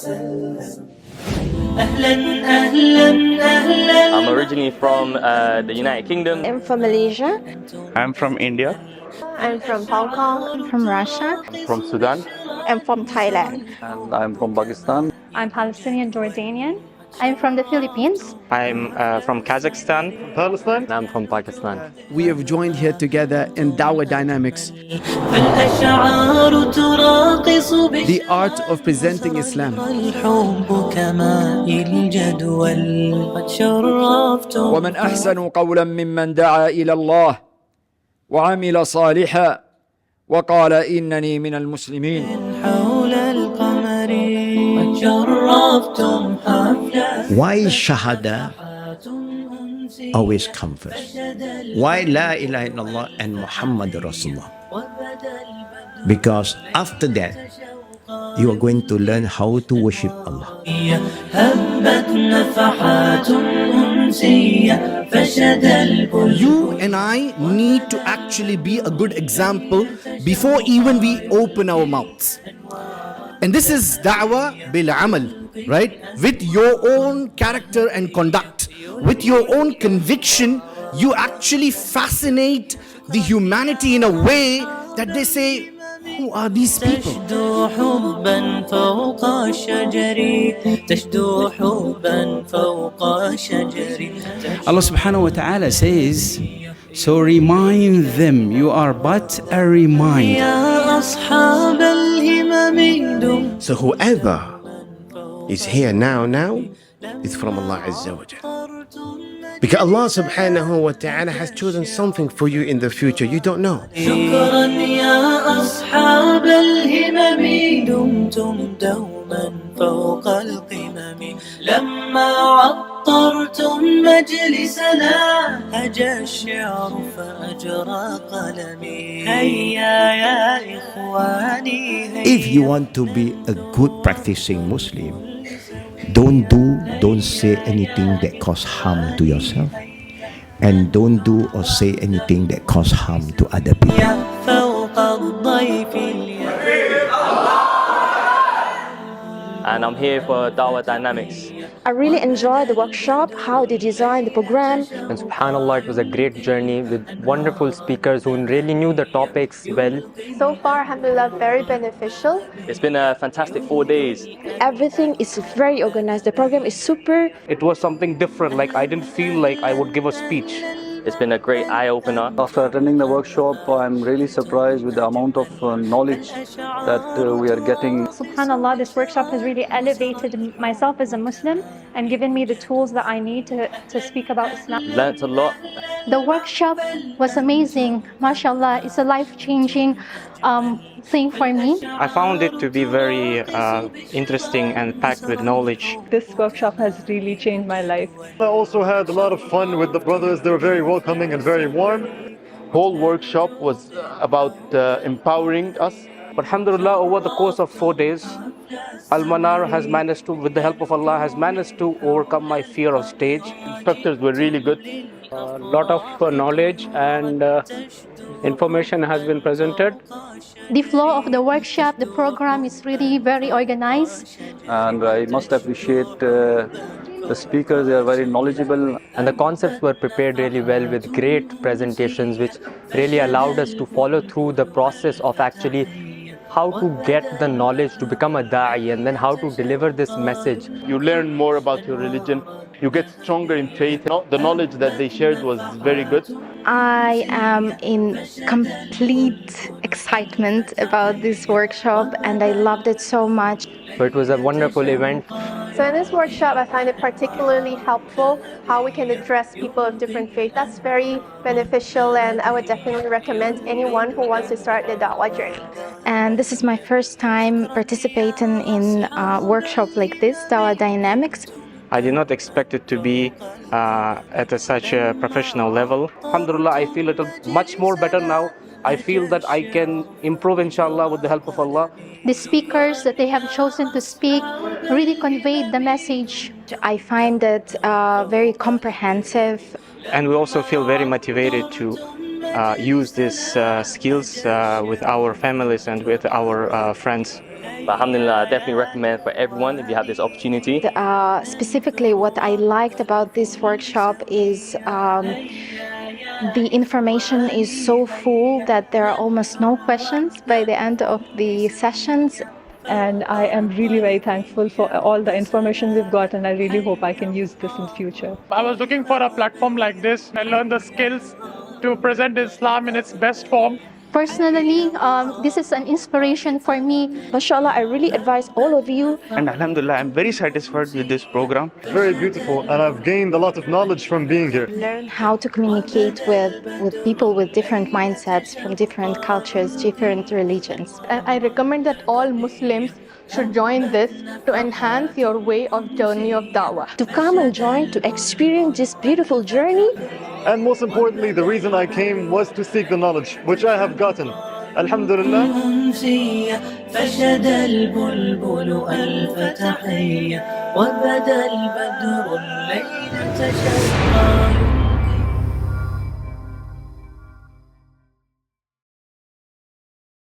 I'm originally from the United Kingdom. I'm from Malaysia. I'm from India. I'm from Hong Kong. From Russia. From Sudan. I'm from Thailand. And I'm from Pakistan. I'm Palestinian Jordanian. I'm from the Philippines. I'm from Kazakhstan. Palestine. I'm from Pakistan. We have joined here together in Dawah Dynamics, the art of presenting Islam. ومن أحسن قولا ممن دعا إلى الله وعمل صالحا وقال إنني من المسلمين. Why Shahada always come first? Why La ilaha illallah and Muhammad Rasulullah? Because after that, you are going to learn how to worship Allah. You and I need to actually be a good example before even we open our mouths. And this is da'wah bil amal, right? With your own character and conduct, with your own conviction, you actually fascinate the humanity in a way that they say, who are these people? Allah subhanahu wa ta'ala says, so remind them, you are but a reminder. So whoever is here now is from Allah Azza wa Jalla. Because Allah subhanahu wa ta'ala has chosen something for you in the future. You don't know. If you want to be a good practicing Muslim, don't say anything that cause harm to yourself, and don't do or say anything that cause harm to other people. And I'm here for Dawah Dynamics. I really enjoyed the workshop, how they designed the program. And subhanAllah, it was a great journey with wonderful speakers who really knew the topics well. So far, alhamdulillah, very beneficial. It's been a fantastic 4 days. Everything is very organized. The program is super. It was something different, like I didn't feel like I would give a speech. It's been a great eye-opener. After attending the workshop, I'm really surprised with the amount of knowledge that we are getting. SubhanAllah, this workshop has really elevated myself as a Muslim and given me the tools that I need to speak about Islam. Learned a lot. The workshop was amazing. MashaAllah, it's a life-changing thing for me. I found it to be very interesting and packed with knowledge. This workshop has really changed my life. I also had a lot of fun with the brothers. They were very welcoming and very warm. Whole workshop was about empowering us. Alhamdulillah, over the course of 4 days, Manar has managed to, with the help of Allah, has managed to overcome my fear of stage. Instructors were really good. A lot of knowledge and information has been presented. The flow of the workshop, the program is really very organized. And I must appreciate the speakers. They are very knowledgeable. And the concepts were prepared really well with great presentations, which really allowed us to follow through the process of actually how to get the knowledge to become a Da'i and then how to deliver this message. You learn more about your religion. You get stronger in faith. The knowledge that they shared was very good. I am in complete excitement about this workshop and I loved it so much. So it was a wonderful event. So in this workshop, I find it particularly helpful how we can address people of different faiths. That's very beneficial, and I would definitely recommend anyone who wants to start the Dawah journey. And this is my first time participating in a workshop like this, Dawah Dynamics. I did not expect it to be at such a professional level. Alhamdulillah, I feel much more better now. I feel that I can improve, inshallah, with the help of Allah. The speakers that they have chosen to speak really conveyed the message. I find it very comprehensive. And we also feel very motivated to use these skills with our families and with our friends. But alhamdulillah, I definitely recommend for everyone if you have this opportunity. Specifically, what I liked about this workshop is the information is so full that there are almost no questions by the end of the sessions. And I am really very thankful for all the information we've got, and I really hope I can use this in future. I was looking for a platform like this and learn the skills to present Islam in its best form. Personally, this is an inspiration for me. MashaAllah, I really advise all of you. And alhamdulillah, I'm very satisfied with this program. Very beautiful, and I've gained a lot of knowledge from being here. Learn how to communicate with people with different mindsets, from different cultures, different religions. I recommend that all Muslims should join this to enhance your way of journey of dawah. To come and join, to experience this beautiful journey. And most importantly, the reason I came was to seek the knowledge, which I have gotten. Alhamdulillah. فشد البلبل ألف تحية وبدا البدر الليل تشقى